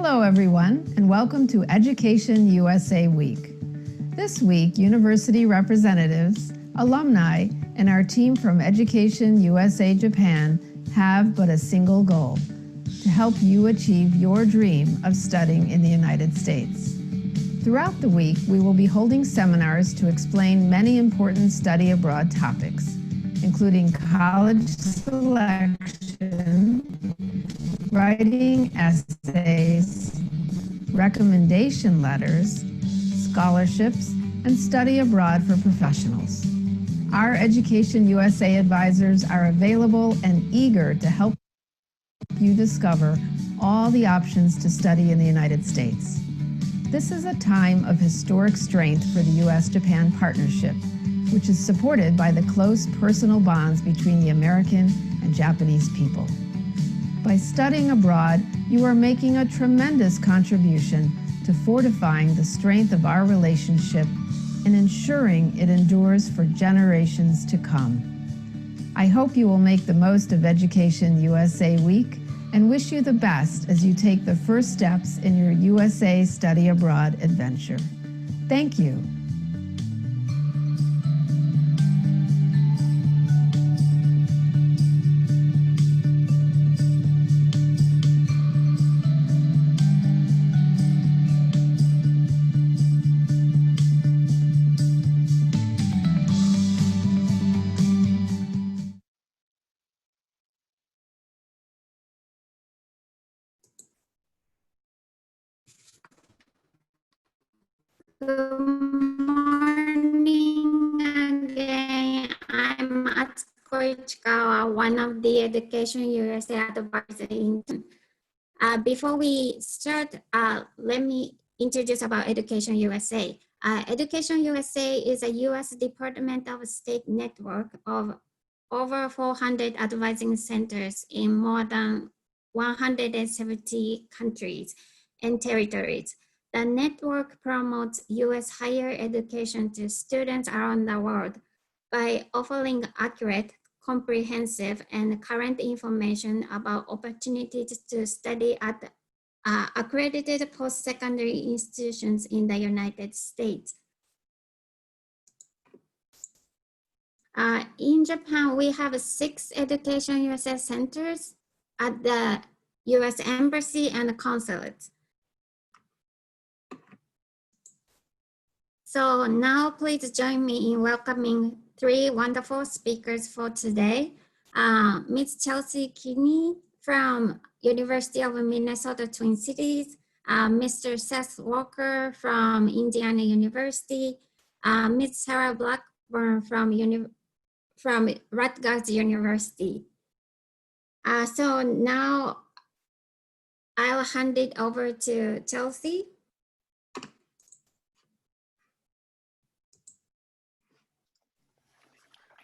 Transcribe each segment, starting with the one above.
Hello, everyone, and welcome to Education USA Week. This week, university representatives, alumni, and our team from Education USA Japan have but a single goal: to help you achieve your dream of studying in the United States. Throughout the week, we will be holding seminars to explain many important study abroad topics, including college selection, writing essays, recommendation letters, scholarships, and study abroad for professionals. Our Education USA advisors are available and eager to help you discover all the options to study in the United States. This is a time of historic strength for the U.S.-Japan partnership, which is supported by the close personal bonds between the American and Japanese people. By studying abroad, you are making a tremendous contribution to fortifying the strength of our relationship and ensuring it endures for generations to come. I hope you will make the most of Education USA Week and wish you the best as you take the first steps in your USA Study Abroad adventure. Thank you. Good morning again. I'm Atsuko Ichikawa, one of the Education USA advisors. Before we start, let me introduce about Education USA. Education USA is a U.S. Department of State network of over 400 advising centers in more than 170 countries and territories. The network promotes U.S. higher education to students around the world by offering accurate, comprehensive, and current information about opportunities to study at accredited post-secondary institutions in the United States. In Japan, we have 6 Education USA centers at the U.S. Embassy and Consulates. So now please join me in welcoming 3 wonderful speakers for today. Ms. Chelsea Keeney from University of Minnesota Twin Cities, Mr. Seth Walker from Indiana University, Ms. Sarah Blackburn from Rutgers University. So now I'll hand it over to Chelsea.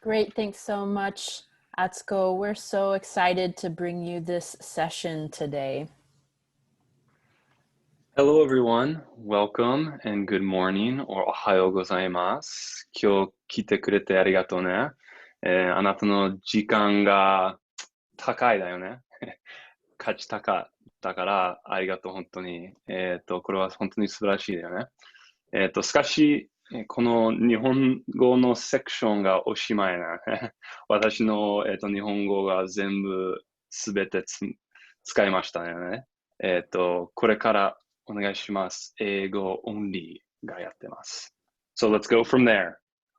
Great, thanks so much, Atsuko. We're so excited to bring you this session today. Hello, everyone. Welcome and good morning, or ohayo gozaimasu. 今日来てくれてありがとうね。あなたの時間が高いだよね。価値高だからありがとう、本当に。これは本当に素晴らしいだよね。しかし、この日本語のセクションがおしまいな。私の、日本語が全部すべて使いましたよね。これからお願いします。英語オンリーがやってます。So let's go from there.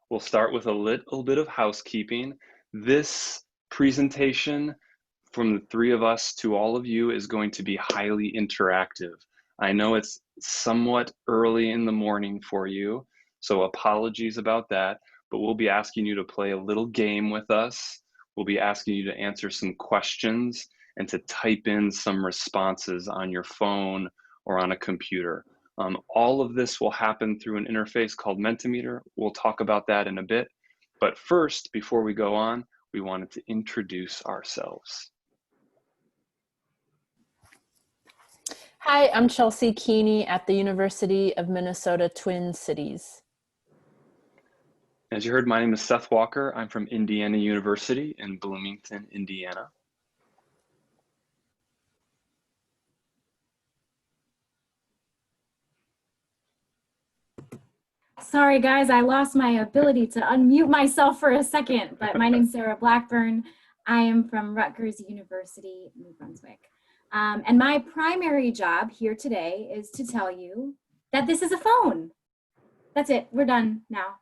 We'll start with a little bit of housekeeping. This presentation from the 3 of us to all of you is going to be highly interactive. I know it's somewhat early in the morning for you. So apologies about that, but we'll be asking you to play a little game with us. We'll be asking you to answer some questions and to type in some responses on your phone or on a computer. All of this will happen through an interface called Mentimeter. We'll talk about that in a bit. But first, before we go on, we wanted to introduce ourselves. Hi, I'm Chelsea Keeney at the University of Minnesota Twin Cities. As you heard, my name is Seth Walker. I'm from Indiana University in Bloomington, Indiana. Sorry, guys, I lost my ability to unmute myself for a second, but my name's Sarah Blackburn. I am from Rutgers University, New Brunswick. And my primary job here today is to tell you that this is a phone. That's it, we're done now.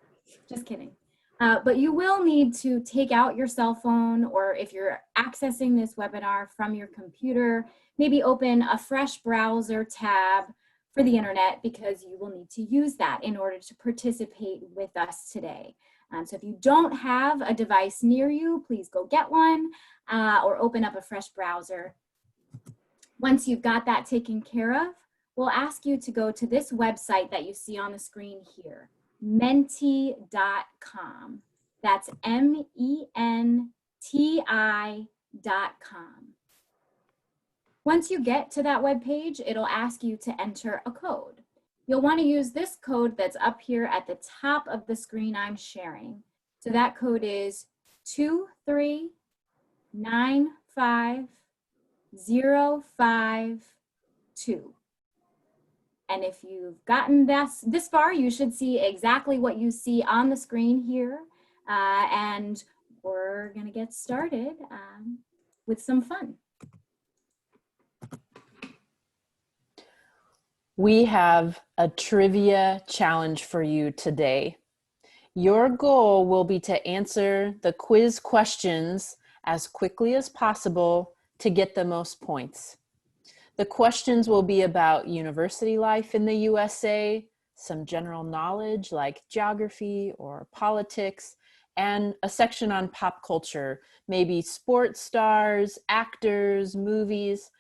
Just kidding. But you will need to take out your cell phone, or if you're accessing this webinar from your computer, maybe open a fresh browser tab for the internet, because you will need to use that in order to participate with us today. So if you don't have a device near you, please go get one or open up a fresh browser. Once you've got that taken care of, we'll ask you to go to this website that you see on the screen here, menti.com. That's MENTI.com. Once you get to that web page, it'll ask you to enter a code. You'll want to use this code that's up here at the top of the screen I'm sharing. So that code is 2395052. And if you've gotten this far, you should see exactly what you see on the screen here. And we're going to get started with some fun. We have a trivia challenge for you today. Your goal will be to answer the quiz questions as quickly as possible to get the most points. The questions will be about university life in the USA, some general knowledge like geography or politics, and a section on pop culture, maybe sports stars, actors, movies.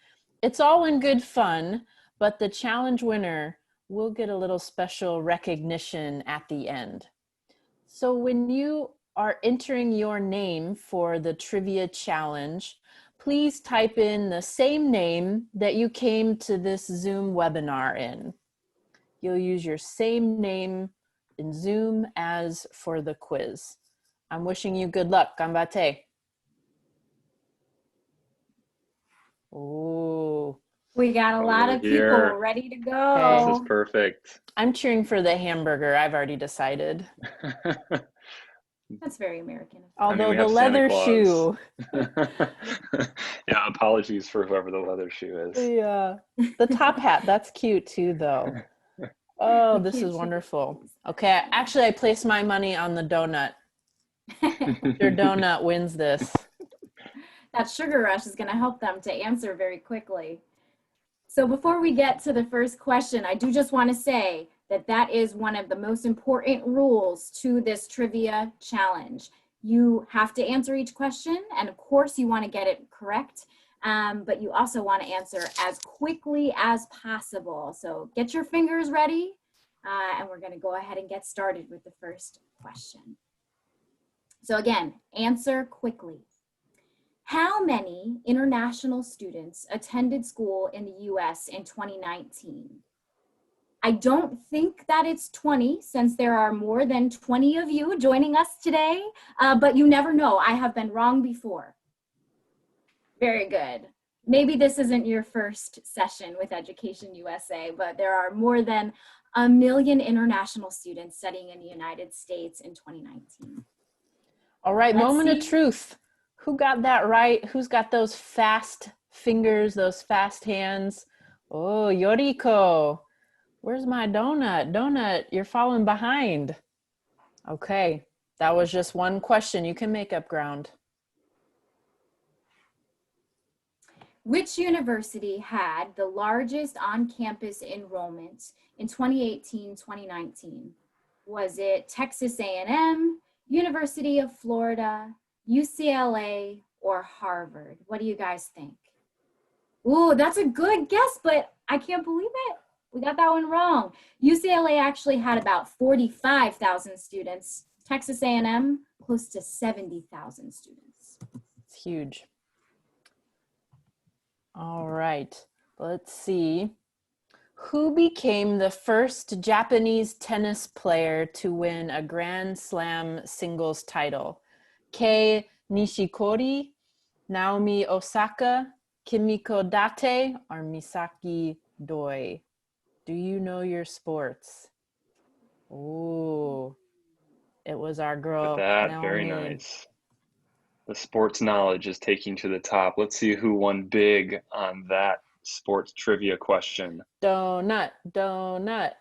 It's all in good fun, but the challenge winner will get a little special recognition at the end. So when you are entering your name for the trivia challenge, please type in the same name that you came to this Zoom webinar in. You'll use your same name in Zoom as for the quiz. I'm wishing you good luck. Ganbate. Oh. We got a lot of people ready to go. This is perfect. I'm cheering for the hamburger. I've already decided. That's very American. Although the leather shoe. Yeah, apologies for whoever the leather shoe is. Yeah. The top hat, that's cute too, though. Oh, this is wonderful. Okay, actually, I placed my money on the donut. Your donut wins this. That sugar rush is going to help them to answer very quickly. So before we get to the first question, I do just want to say that that is one of the most important rules to this trivia challenge. You have to answer each question, and of course you want to get it correct, but you also want to answer as quickly as possible. So get your fingers ready, and we're going to go ahead and get started with the first question. So again, answer quickly. How many international students attended school in the US in 2019? I don't think that it's 20, since there are more than 20 of you joining us today, but you never know. I have been wrong before. Very good. Maybe this isn't your first session with Education USA, but there are more than 1 million international students studying in the United States in 2019. All right, moment of truth. Who got that right? Who's got those fast fingers, those fast hands? Oh, Yoriko. Where's my donut? Donut, you're falling behind. Okay, that was just one question. You can make up ground. Which university had the largest on-campus enrollment in 2018-2019? Was it Texas A&M, University of Florida, UCLA, or Harvard? What do you guys think? Ooh, that's a good guess, but I can't believe it. We got that one wrong. UCLA actually had about 45,000 students. Texas A&M, close to 70,000 students. It's huge. All right, let's see. Who became the first Japanese tennis player to win a Grand Slam singles title? Kei Nishikori, Naomi Osaka, Kimiko Date, or Misaki Doi? Do you know your sports? Ooh, it was our girl, Look at that, Naomi. very nice. The sports knowledge is taking to the top. Let's see who won big on that sports trivia question. Donut, donut.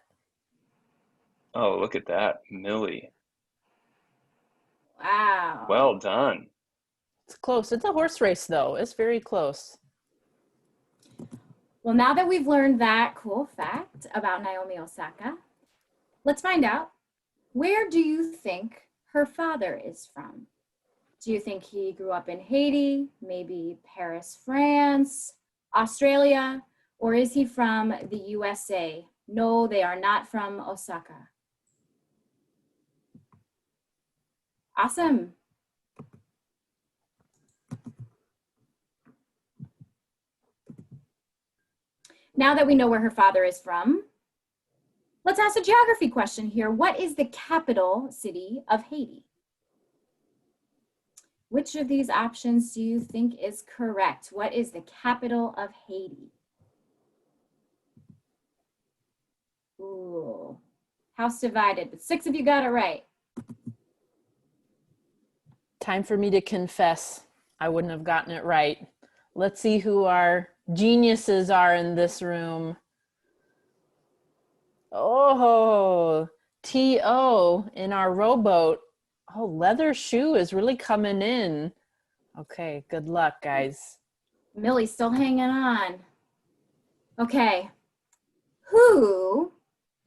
Oh, look at that, Millie. Wow. Well done. It's close. It's a horse race, though. It's very close. Well, now that we've learned that cool fact about Naomi Osaka, let's find out, where do you think her father is from? Do you think he grew up in Haiti, maybe Paris, France, Australia, or is he from the USA? No, they are not from Osaka. Awesome. Now that we know where her father is from, let's ask a geography question here. What is the capital city of Haiti? Which of these options do you think is correct? What is the capital of Haiti? Ooh, house divided, but 6 of you got it right. Time for me to confess. I wouldn't have gotten it right. Let's see who our geniuses are in this room. Oh, T.O. in our rowboat. Oh, leather shoe is really coming in. Okay, good luck, guys. Millie's still hanging on. Okay, who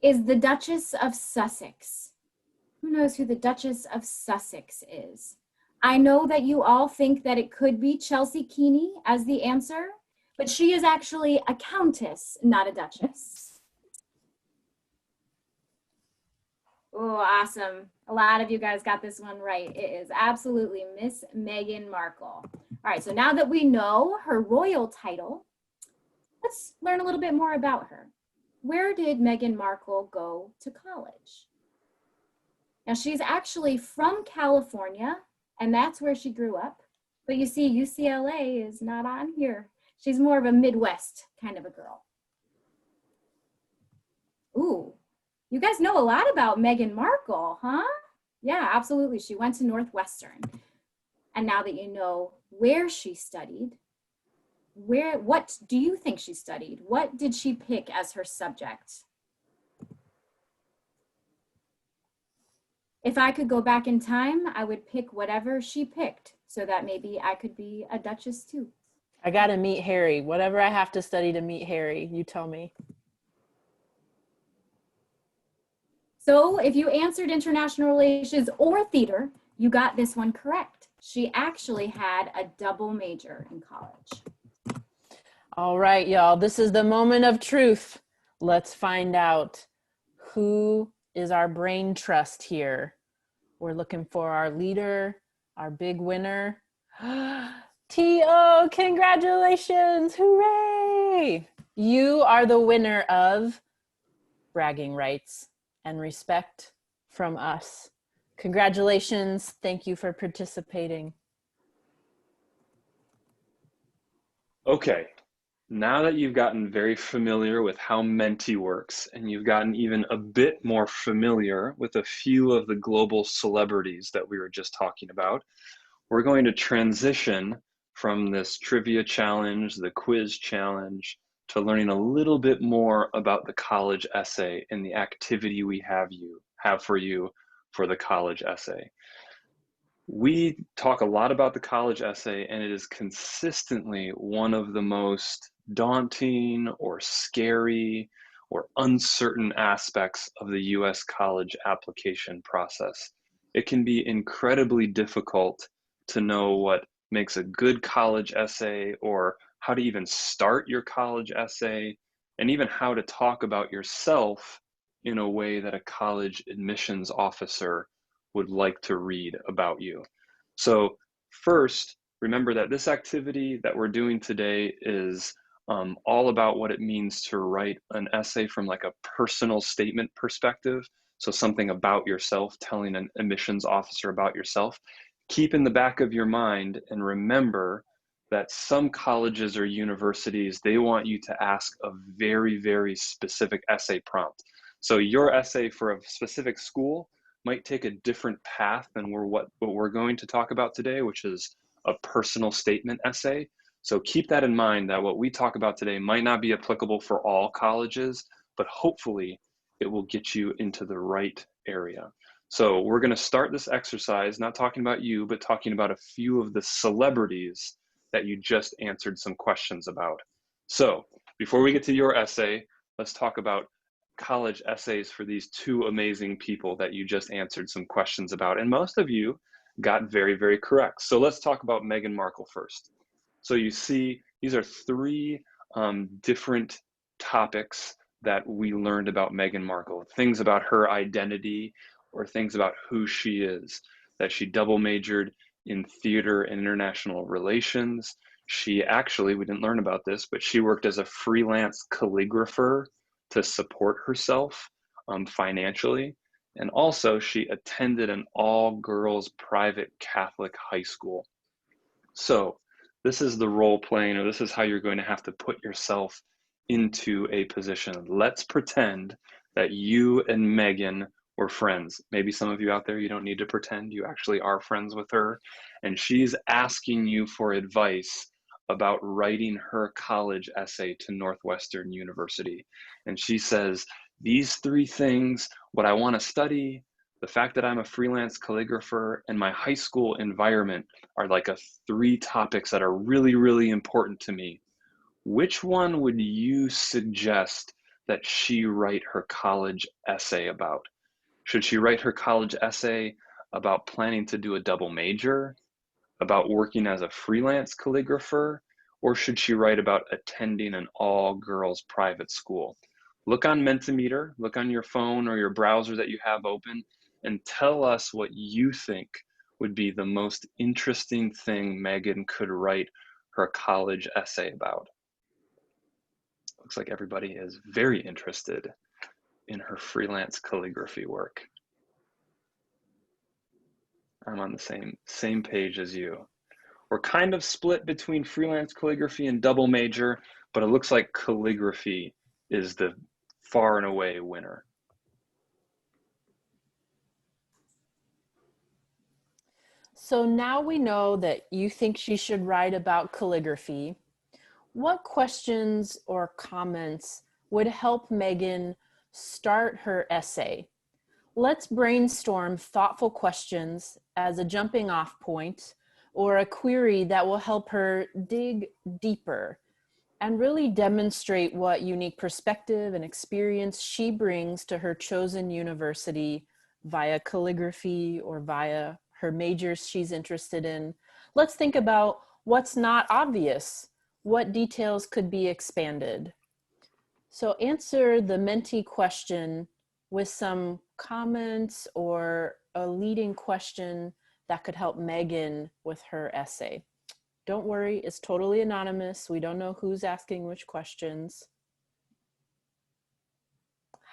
is the Duchess of Sussex? Who knows who the Duchess of Sussex is? I know that you all think that it could be Chelsea Keeney as the answer, but she is actually a countess, not a duchess. Oh, awesome. A lot of you guys got this one right. It is absolutely Miss Meghan Markle. All right, so now that we know her royal title, let's learn a little bit more about her. Where did Meghan Markle go to college? Now, she's actually from California, and that's where she grew up. But you see, UCLA is not on here. She's more of a Midwest kind of a girl. Ooh, you guys know a lot about Meghan Markle, huh? Yeah, absolutely. She went to Northwestern. And now that you know where she studied, what do you think she studied? What did she pick as her subject? If I could go back in time, I would pick whatever she picked so that maybe I could be a duchess too. I got to meet Harry. Whatever I have to study to meet Harry, you tell me. So if you answered international relations or theater, you got this one correct. She actually had a double major in college. All right, y'all, this is the moment of truth. Let's find out who is our brain trust here. We're looking for our leader, our big winner. T.O., congratulations, hooray! You are the winner of bragging rights and respect from us. Congratulations, thank you for participating. Okay, now that you've gotten very familiar with how Menti works, and you've gotten even a bit more familiar with a few of the global celebrities that we were just talking about, we're going to transition from this trivia challenge, the quiz challenge, to learning a little bit more about the college essay and the activity we have for you for the college essay. We talk a lot about the college essay, and it is consistently one of the most daunting or scary or uncertain aspects of the US college application process. It can be incredibly difficult to know what makes a good college essay, or how to even start your college essay, and even how to talk about yourself in a way that a college admissions officer would like to read about you. So first, remember that this activity that we're doing today is all about what it means to write an essay from like a personal statement perspective. So something about yourself, telling an admissions officer about yourself. Keep in the back of your mind and remember that some colleges or universities, they want you to ask a very, very specific essay prompt. So your essay for a specific school might take a different path than what we're going to talk about today, which is a personal statement essay. So keep that in mind, that what we talk about today might not be applicable for all colleges, but hopefully it will get you into the right area. So we're going to start this exercise not talking about you, but talking about a few of the celebrities that you just answered some questions about. So before we get to your essay, let's talk about college essays for these two amazing people that you just answered some questions about. And most of you got very, very correct. So let's talk about Meghan Markle first. So you see, these are three different topics that we learned about Meghan Markle. Things about her identity or things about who she is. That she double majored in theater and international relations. She actually, we didn't learn about this, but she worked as a freelance calligrapher to support herself financially. And also she attended an all-girls private Catholic high school. So this is the role playing, or this is how you're going to have to put yourself into a position. Let's pretend that you and Meghan were friends. Maybe some of you out there, you don't need to pretend, you actually are friends with her. And she's asking you for advice about writing her college essay to Northwestern University. And she says, these three things, what I want to study, the fact that I'm a freelance calligrapher, and my high school environment are like three topics that are really, really important to me. Which one would you suggest that she write her college essay about? Should she write her college essay about planning to do a double major, about working as a freelance calligrapher, or should she write about attending an all-girls private school? Look on Mentimeter, look on your phone or your browser that you have open, and tell us what you think would be the most interesting thing Meghan could write her college essay about. Looks like everybody is very interested in her freelance calligraphy work. I'm on the same page as you. We're kind of split between freelance calligraphy and double major, but it looks like calligraphy is the far and away winner. So now we know that you think she should write about calligraphy. What questions or comments would help Meghan start her essay? Let's brainstorm thoughtful questions as a jumping off point or a query that will help her dig deeper and really demonstrate what unique perspective and experience she brings to her chosen university via calligraphy or via her majors she's interested in. Let's think about what's not obvious. What details could be expanded? So answer the mentee question with some comments or a leading question that could help Meghan with her essay. Don't worry, it's totally anonymous. We don't know who's asking which questions.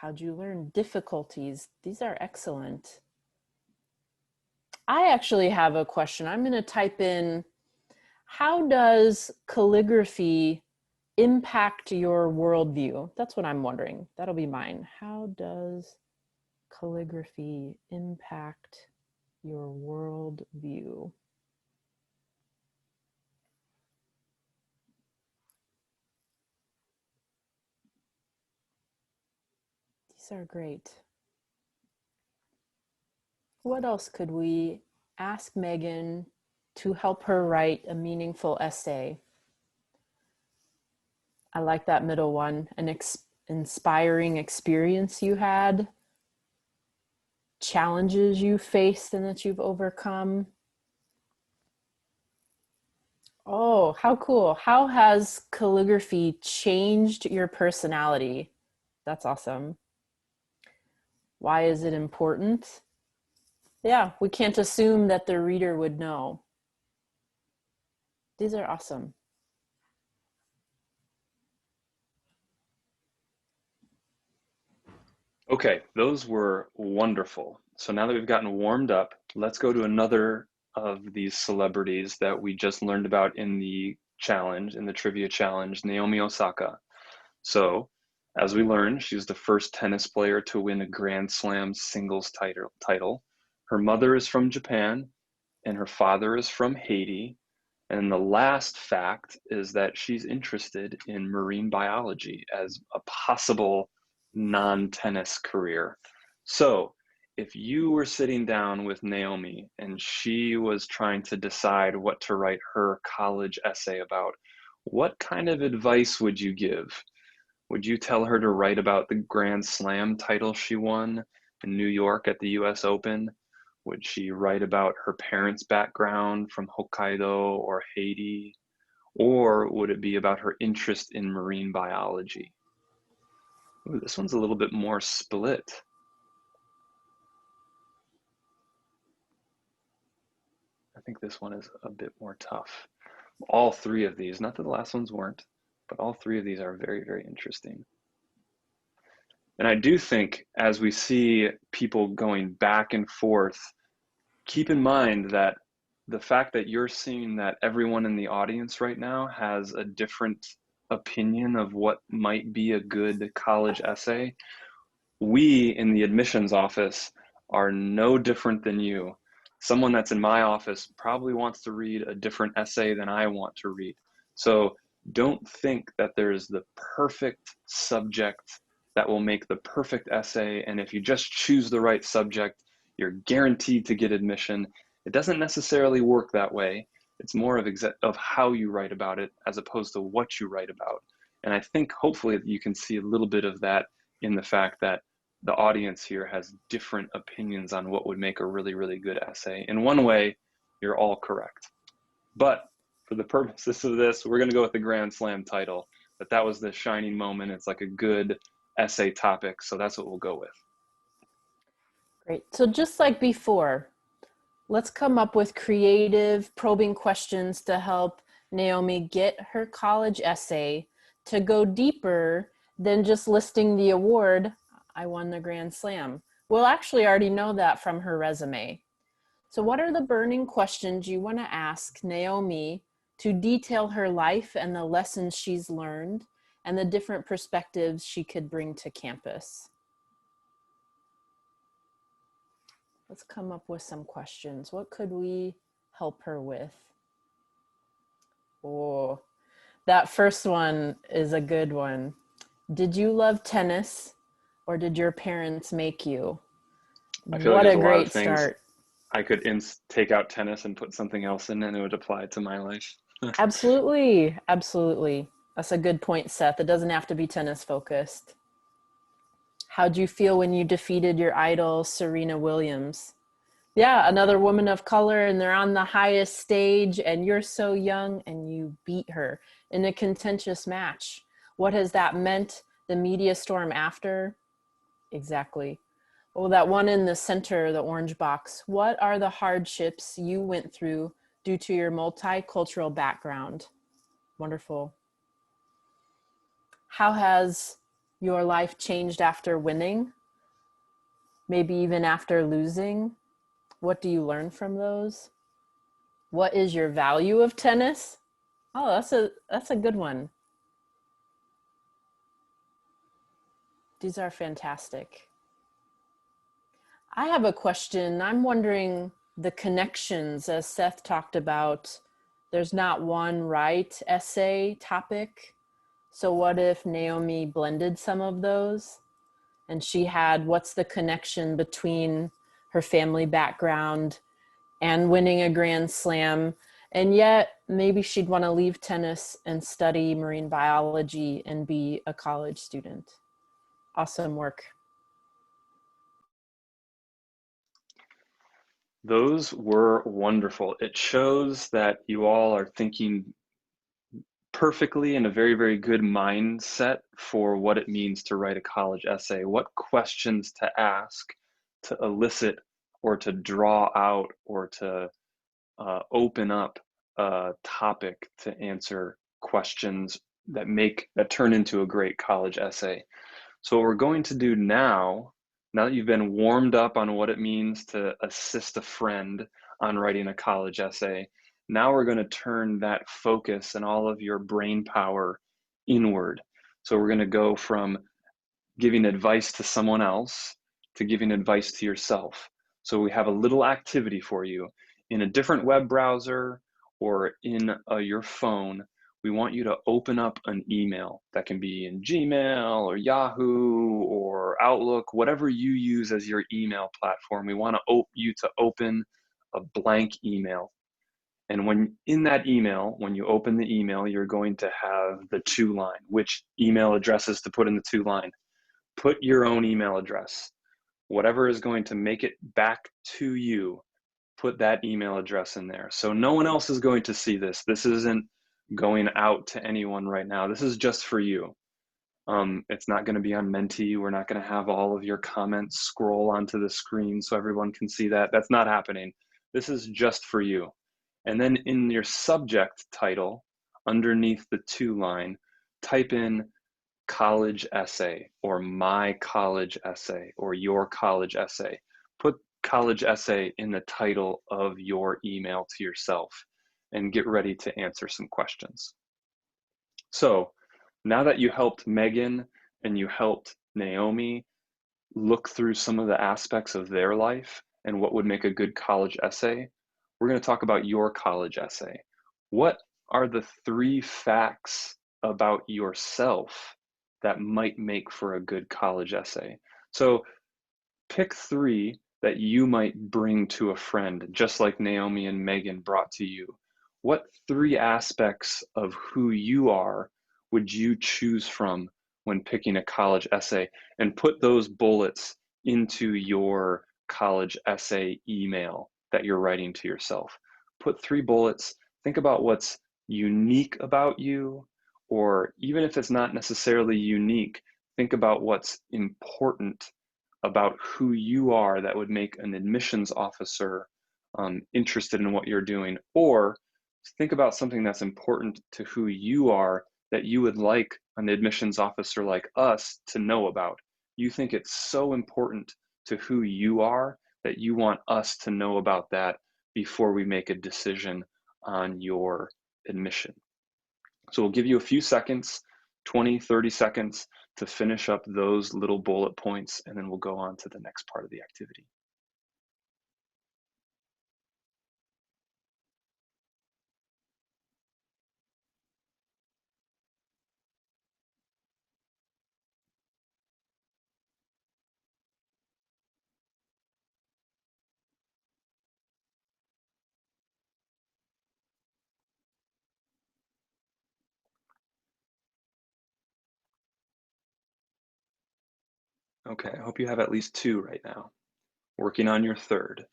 How'd you learn? Difficulties. These are excellent. I actually have a question. I'm going to type in, how does calligraphy impact your worldview? That's what I'm wondering. That'll be mine. How does calligraphy impact your worldview? These are great. What else could we ask Meghan to help her write a meaningful essay? I like that middle one, an inspiring experience you had, challenges you faced and that you've overcome. Oh, how cool. How has calligraphy changed your personality? That's awesome. Why is it important? Yeah, we can't assume that the reader would know. These are awesome. Okay, those were wonderful. So now that we've gotten warmed up, let's go to another of these celebrities that we just learned about in the challenge, in the trivia challenge, Naomi Osaka. So As we learned, she's the first tennis player to win a Grand Slam singles title. Her mother is from Japan, and her father is from Haiti. And the last fact is that she's interested in marine biology as a possible non-tennis career. So if you were sitting down with Naomi and she was trying to decide what to write her college essay about, what kind of advice would you give? Would you tell her to write about the Grand Slam title she won in New York at the US Open? Would she write about her parents' background from Hokkaido or Haiti? Or would it be about her interest in marine biology? Ooh, this one's a little bit more split. I think this one is a bit more tough. All three of these, not that the last ones weren't, but all three of these are very, very interesting. And I do think as we see people going back and forth, keep in mind that the fact that you're seeing that everyone in the audience right now has a different opinion of what might be a good college essay, we in the admissions office are no different than you. Someone that's in my office probably wants to read a different essay than I want to read. So don't think that there's the perfect subject that will make the perfect essay, and if you just choose the right subject, you're guaranteed to get admission. It doesn't necessarily work that way. It's more of how you write about it as opposed to what you write about. And I think hopefully you can see a little bit of that in the fact that the audience here has different opinions on what would make a really, really good essay. In one way, you're all correct. But for the purposes of this, we're gonna go with the Grand Slam title. But that was the shining moment. It's like a good essay topic, so that's what we'll go with. Great. So just like before, let's come up with creative, probing questions to help Naomi get her college essay to go deeper than just listing the award, I won the Grand Slam. We'll actually already know that from her resume. So what are the burning questions you want to ask Naomi to detail her life and the lessons she's learned and the different perspectives she could bring to campus? Let's come up with some questions. What could we help her with? Oh, that first one is a good one. Did you love tennis or did your parents make you? I feel What like a there's a lot great of things start. I could take out tennis and put something else in and it would apply to my life. Absolutely, absolutely. That's a good point, Seth. It doesn't have to be tennis focused. How'd you feel when you defeated your idol, Serena Williams? Yeah, another woman of color, and they're on the highest stage, and you're so young, and you beat her in a contentious match. What has that meant? The media storm after? Exactly. Oh, that one in the center, the orange box. What are the hardships you went through due to your multicultural background? Wonderful. How has your life changed after winning? Maybe even after losing? What do you learn from those? What is your value of tennis? Oh, that's a good one. These are fantastic. I have a question. I'm wondering the connections, as Seth talked about. There's not one right essay topic. So what if Naomi blended some of those? And she had, what's the connection between her family background and winning a Grand Slam? And yet maybe she'd want to leave tennis and study marine biology and be a college student. Awesome work. Those were wonderful. It shows that you all are thinking perfectly in a very, very good mindset for what it means to write a college essay, what questions to ask to elicit or to draw out or to open up a topic to answer questions that turn into a great college essay. So what we're going to do now that you've been warmed up on what it means to assist a friend on writing a college essay, now we're going to turn that focus and all of your brain power inward. So we're going to go from giving advice to someone else to giving advice to yourself. So we have a little activity for you in a different web browser or in your phone. We want you to open up an email that can be in Gmail or Yahoo or Outlook, whatever you use as your email platform. We want you to open a blank email. And when in that email, when you open the email, you're going to have the to line, which email addresses to put in the to line. Put your own email address. Whatever is going to make it back to you, put that email address in there. So no one else is going to see this. This isn't going out to anyone right now. This is just for you. It's not going to be on Menti. We're not going to have all of your comments scroll onto the screen so everyone can see that. That's not happening. This is just for you. And then in your subject title, underneath the to line, type in college essay or my college essay or your college essay. Put college essay in the title of your email to yourself and get ready to answer some questions. So now that you helped Megan and you helped Naomi look through some of the aspects of their life and what would make a good college essay, we're going to talk about your college essay. What are the 3 facts about yourself that might make for a good college essay? So pick 3 that you might bring to a friend, just like Naomi and Megan brought to you. What 3 aspects of who you are would you choose from when picking a college essay? And put those bullets into your college essay email that you're writing to yourself. Put 3 bullets. Think about what's unique about you, or even if it's not necessarily unique, think about what's important about who you are that would make an admissions officer interested in what you're doing. Or think about something that's important to who you are that you would like an admissions officer like us to know about. You think it's so important to who you are that you want us to know about that before we make a decision on your admission. So we'll give you a few seconds, 20, 30 seconds to finish up those little bullet points, and then we'll go on to the next part of the activity. Okay, I hope you have at least 2 right now. Working on your 3rd.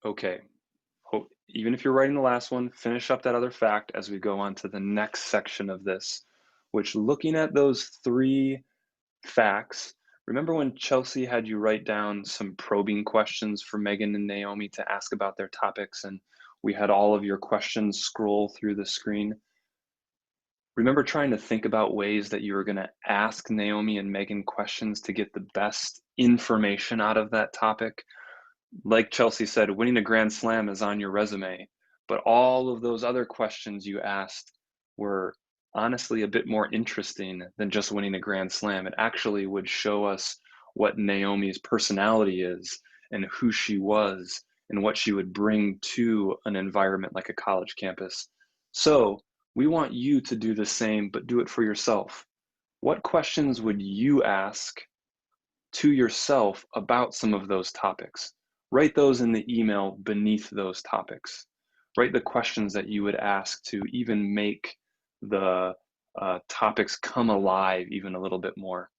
Okay, even if you're writing the last one, finish up that other fact as we go on to the next section of this, which, looking at those 3 facts, remember when Chelsea had you write down some probing questions for Megan and Naomi to ask about their topics, and we had all of your questions scroll through the screen? Remember trying to think about ways that you were going to ask Naomi and Megan questions to get the best information out of that topic? Like Chelsea said, winning a Grand Slam is on your resume, but all of those other questions you asked were honestly a bit more interesting than just winning a Grand Slam. It actually would show us what Naomi's personality is and who she was and what she would bring to an environment like a college campus. So we want you to do the same, but do it for yourself. What questions would you ask to yourself about some of those topics? Write those in the email beneath those topics. Write the questions that you would ask to even make the topics come alive even a little bit more.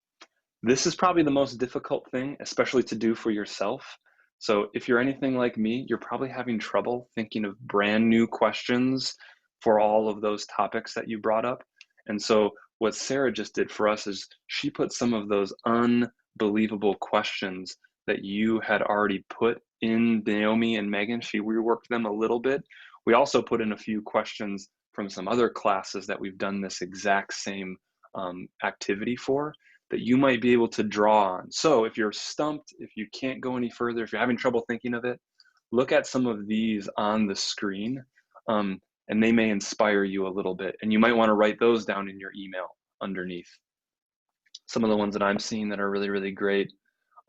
This is probably the most difficult thing, especially to do for yourself. So if you're anything like me, you're probably having trouble thinking of brand new questions for all of those topics that you brought up. And so what Sarah just did for us is she put some of those unbelievable questions that you had already put in Naomi and Megan. She reworked them a little bit. We also put in a few questions from some other classes that we've done this exact same activity for, that you might be able to draw on. So if you're stumped, if you can't go any further, if you're having trouble thinking of it, look at some of these on the screen. and they may inspire you a little bit. And you might want to write those down in your email underneath. Some of the ones that I'm seeing that are really, really great.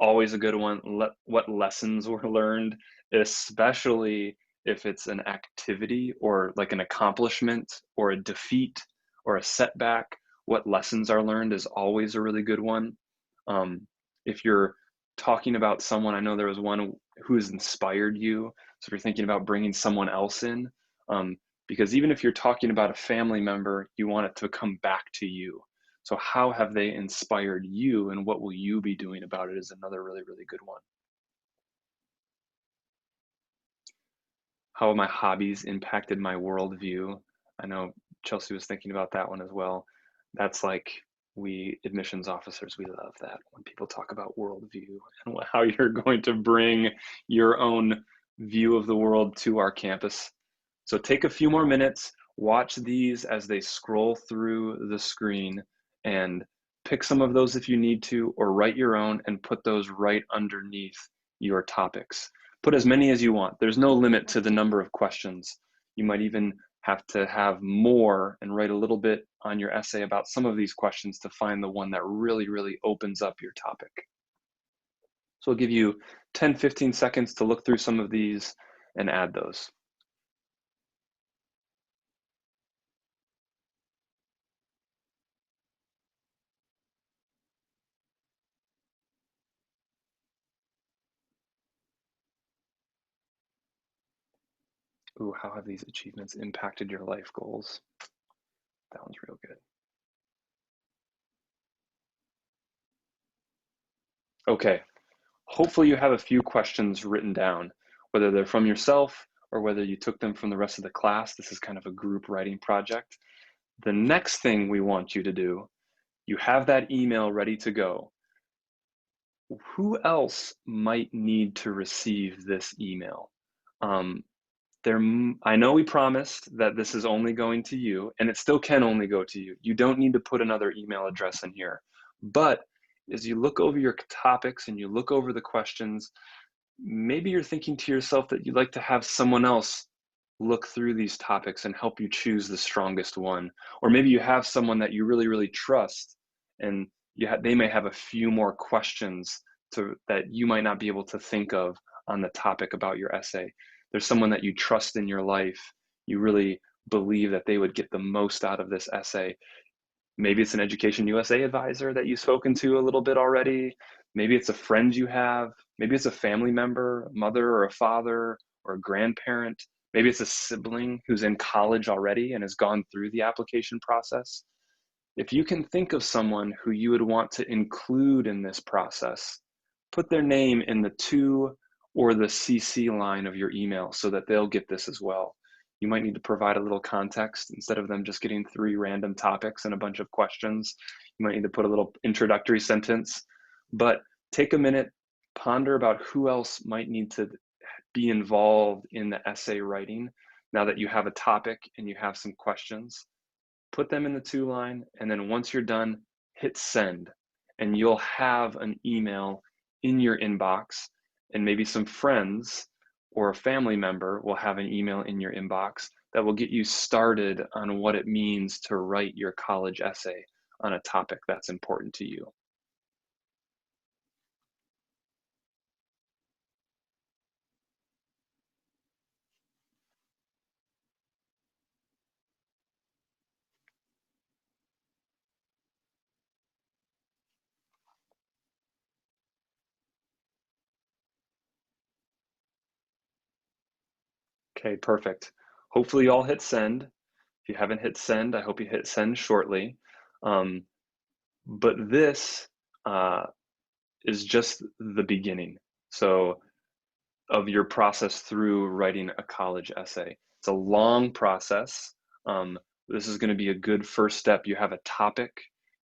Always a good one. What lessons were learned, especially if it's an activity or like an accomplishment or a defeat or a setback. What lessons are learned is always a really good one. If you're talking about someone, I know there was one who has inspired you. So if you're thinking about bringing someone else in, because even if you're talking about a family member, you want it to come back to you. So how have they inspired you, and what will you be doing about it is another really, really good one. How have my hobbies impacted my worldview? I know Chelsea was thinking about that one as well. That's like, we admissions officers, we love that when people talk about worldview and how you're going to bring your own view of the world to our campus. So take a few more minutes, watch these as they scroll through the screen, and pick some of those if you need to, or write your own and put those right underneath your topics. Put as many as you want. There's no limit to the number of questions. You might even have to have more and write a little bit on your essay about some of these questions to find the one that really, really opens up your topic. So I'll give you 10, 15 seconds to look through some of these and add those. Ooh, how have these achievements impacted your life goals? That one's real good. Okay, hopefully you have a few questions written down, whether they're from yourself or whether you took them from the rest of the class. This is kind of a group writing project. The next thing we want you to do, you have that email ready to go. Who else might need to receive this email? I know we promised that this is only going to you, and it still can only go to you. You don't need to put another email address in here. But as you look over your topics and you look over the questions, maybe you're thinking to yourself that you'd like to have someone else look through these topics and help you choose the strongest one. Or maybe you have someone that you really, really trust, and they may have a few more questions that you might not be able to think of on the topic about your essay. There's someone that you trust in your life. You really believe that they would get the most out of this essay. Maybe it's an EducationUSA advisor that you've spoken to a little bit already. Maybe it's a friend you have. Maybe it's a family member, a mother or a father or a grandparent. Maybe it's a sibling who's in college already and has gone through the application process. If you can think of someone who you would want to include in this process, put their name in the to or the CC line of your email so that they'll get this as well. You might need to provide a little context instead of them just getting 3 random topics and a bunch of questions. You might need to put a little introductory sentence, but take a minute, ponder about who else might need to be involved in the essay writing now that you have a topic and you have some questions. Put them in the to line, and then once you're done, hit send, and you'll have an email in your inbox, and maybe some friends or a family member will have an email in your inbox that will get you started on what it means to write your college essay on a topic that's important to you. Okay, perfect. Hopefully you all hit send. If you haven't hit send, I hope you hit send shortly. But this is just the beginning. So of your process through writing a college essay. It's a long process. This is going to be a good first step. You have a topic,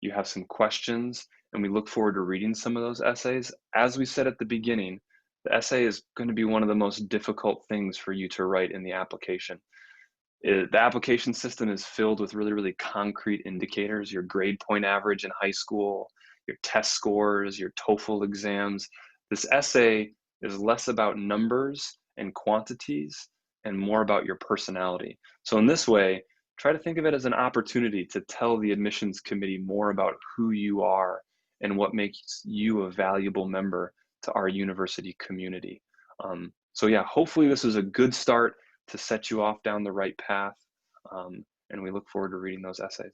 you have some questions, and we look forward to reading some of those essays. As we said at the beginning, the essay is going to be one of the most difficult things for you to write in the application. The application system is filled with really, really concrete indicators, your grade point average in high school, your test scores, your TOEFL exams. This essay is less about numbers and quantities and more about your personality. So in this way, try to think of it as an opportunity to tell the admissions committee more about who you are and what makes you a valuable member to our university community. So yeah, hopefully this is a good start to set you off down the right path. And we look forward to reading those essays.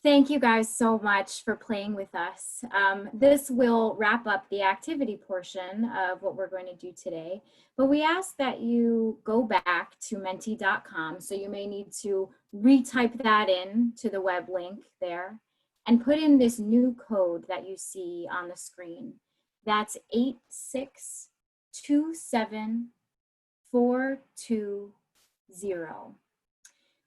Thank you guys so much for playing with us. This will wrap up the activity portion of what we're going to do today, but we ask that you go back to menti.com. So you may need to retype that in to the web link there and put in this new code that you see on the screen. That's 8627420.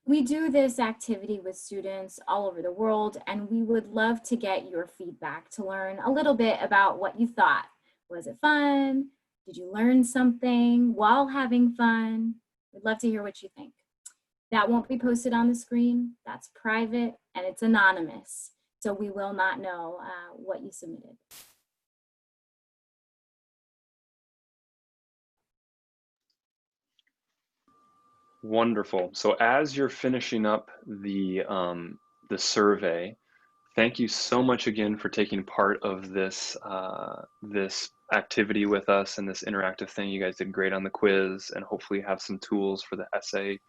We do this activity with students all over the world, and we would love to get your feedback to learn a little bit about what you thought. Was it fun? Did you learn something while having fun? We'd love to hear what you think. That won't be posted on the screen. That's private and it's anonymous, so we will not know what you submitted. Wonderful. So as you're finishing up the survey, thank you so much again for taking part of this this activity with us and this interactive thing. You guys did great on the quiz, and hopefully have some tools for the essay.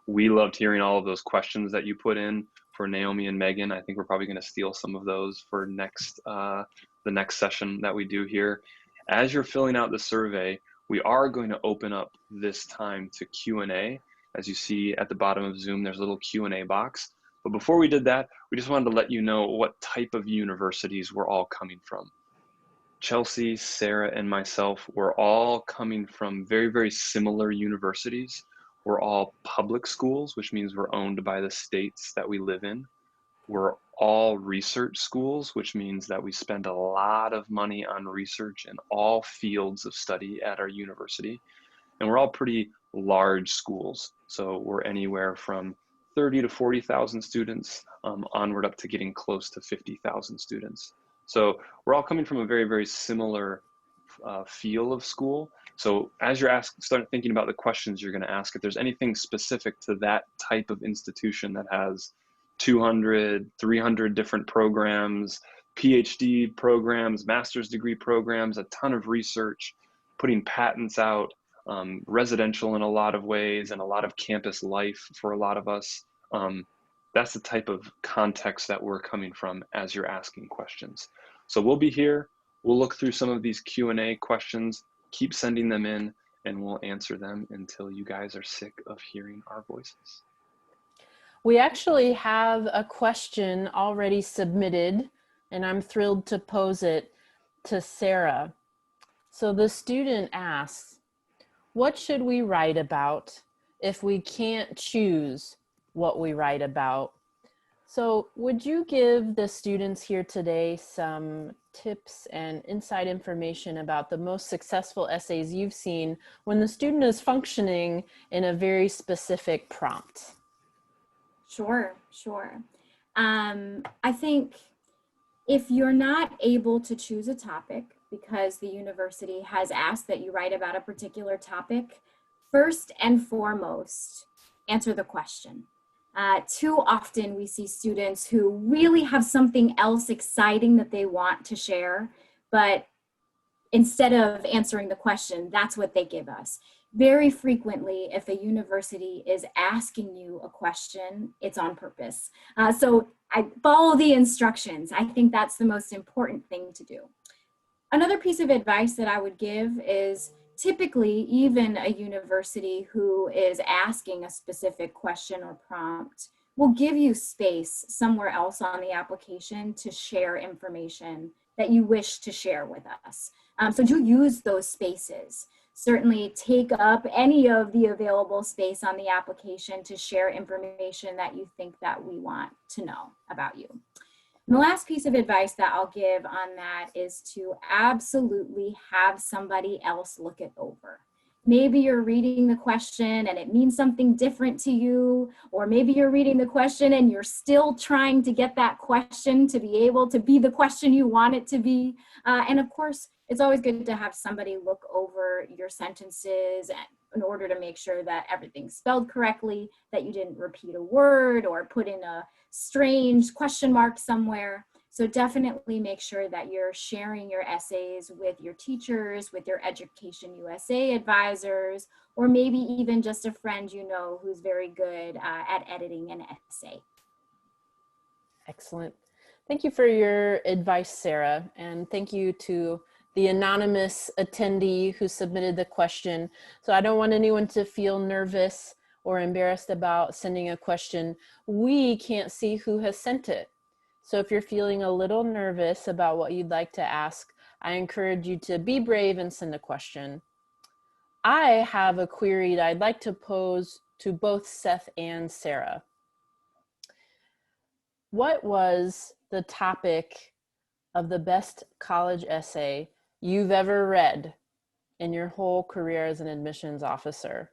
We loved hearing all of those questions that you put in for Naomi and Megan. I think we're probably going to steal some of those for next the next session that we do here. As you're filling out the survey, we are going to open up this time to Q&A. As you see at the bottom of Zoom, there's a little Q&A box. But before we did that, we just wanted to let you know what type of universities we're all coming from. Chelsea, Sarah, and myself, we're all coming from very, very similar universities. We're all public schools, which means we're owned by the states that we live in. We're all research schools, which means that we spend a lot of money on research in all fields of study at our university. And we're all pretty large schools. So we're anywhere from 30 to 40,000 students onward up to getting close to 50,000 students. So we're all coming from a very, very similar feel of school. So as you're start thinking about the questions you're going to ask, if there's anything specific to that type of institution that has 200, 300 different programs, PhD programs, master's degree programs, a ton of research, putting patents out, residential in a lot of ways, and a lot of campus life for a lot of us. That's the type of context that we're coming from as you're asking questions. So we'll be here, we'll look through some of these Q&A questions, keep sending them in, and we'll answer them until you guys are sick of hearing our voices. We actually have a question already submitted, and I'm thrilled to pose it to Sarah. So the student asks, what should we write about if we can't choose what we write about? So would you give the students here today some tips and inside information about the most successful essays you've seen when the student is functioning in a very specific prompt? Sure. I think if you're not able to choose a topic because the university has asked that you write about a particular topic, first and foremost, answer the question. Too often we see students who really have something else exciting that they want to share, but instead of answering the question, that's what they give us. Very frequently, if a university is asking you a question, it's on purpose. So I follow the instructions. I think that's the most important thing to do. Another piece of advice that I would give is typically even a university who is asking a specific question or prompt will give you space somewhere else on the application to share information that you wish to share with us. So do use those spaces. Certainly take up any of the available space on the application to share information that you think that we want to know about you. And the last piece of advice that I'll give on that is to absolutely have somebody else look it over. maybe you're reading the question and it means something different to you, or maybe you're reading the question and you're still trying to get that question to be able to be the question you want it to be. And of course, it's always good to have somebody look over your sentences in order to make sure that everything's spelled correctly, that you didn't repeat a word or put in a strange question mark somewhere. So definitely make sure that you're sharing your essays with your teachers, with your EducationUSA advisors, or maybe even just a friend you know who's very good at editing an essay. Excellent. Thank you for your advice, Sarah, and thank you to the anonymous attendee who submitted the question. So I don't want anyone to feel nervous or embarrassed about sending a question. We can't see who has sent it. So if you're feeling a little nervous about what you'd like to ask, I encourage you to be brave and send a question. I have a query that I'd like to pose to both Seth and Sarah. What was the topic of the best college essay you've ever read in your whole career as an admissions officer?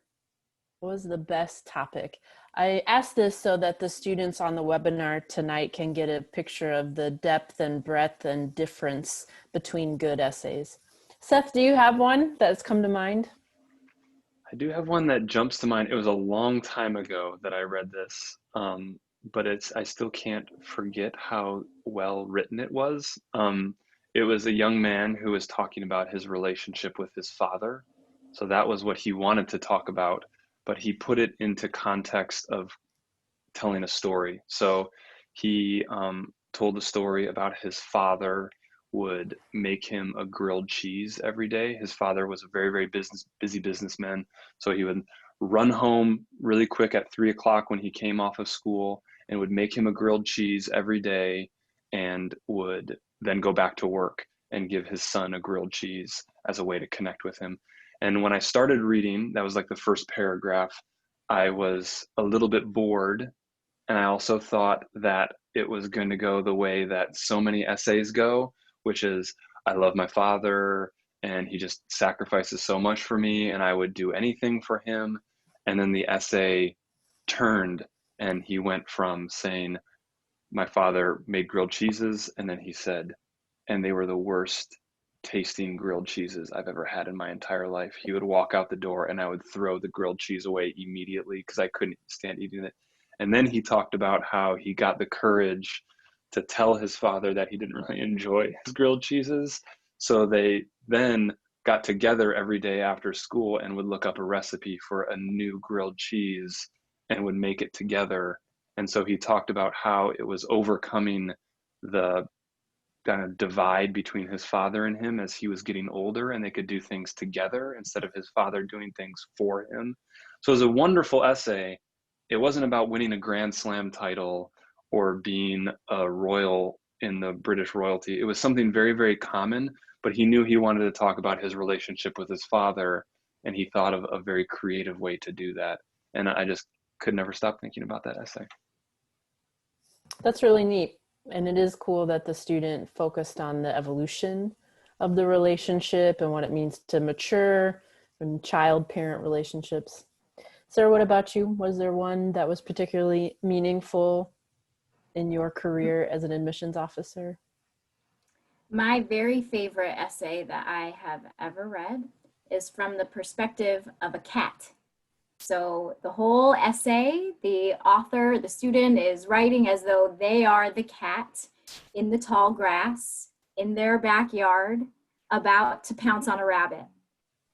What was the best topic? I asked this so that the students on the webinar tonight can get a picture of the depth and breadth and difference between good essays. Seth, do you have one that's come to mind? I do have one that jumps to mind. It was a long time ago that I read this, but I still can't forget how well written it was. It was a young man who was talking about his relationship with his father. So that was what he wanted to talk about, but he put it into context of telling a story. So he told a story about his father would make him a grilled cheese every day. His father was a very, very busy businessman. So he would run home really quick at 3 o'clock when he came off of school and would make him a grilled cheese every day and would then go back to work and give his son a grilled cheese as a way to connect with him. And when I started reading, that was like the first paragraph, I was a little bit bored. And I also thought that it was going to go the way that so many essays go, which is, I love my father and he just sacrifices so much for me and I would do anything for him. And then the essay turned and he went from saying, my father made grilled cheeses, and then he said, and they were the worst tasting grilled cheeses I've ever had in my entire life. He would walk out the door and I would throw the grilled cheese away immediately because I couldn't stand eating it. And then he talked about how he got the courage to tell his father that he didn't really enjoy his grilled cheeses. So they then got together every day after school and would look up a recipe for a new grilled cheese and would make it together. And so he talked about how it was overcoming the kind of divide between his father and him as he was getting older, and they could do things together instead of his father doing things for him. So it was a wonderful essay. It wasn't about winning a Grand Slam title or being a royal in the British royalty. It was something very, very common, but he knew he wanted to talk about his relationship with his father, and he thought of a very creative way to do that. And I just could never stop thinking about that essay. That's really neat. And it is cool that the student focused on the evolution of the relationship and what it means to mature in child-parent relationships. Sarah, what about you? Was there one that was particularly meaningful in your career as an admissions officer? My very favorite essay that I have ever read is from the perspective of a cat. So the whole essay, the author, the student is writing as though they are the cat in the tall grass in their backyard about to pounce on a rabbit.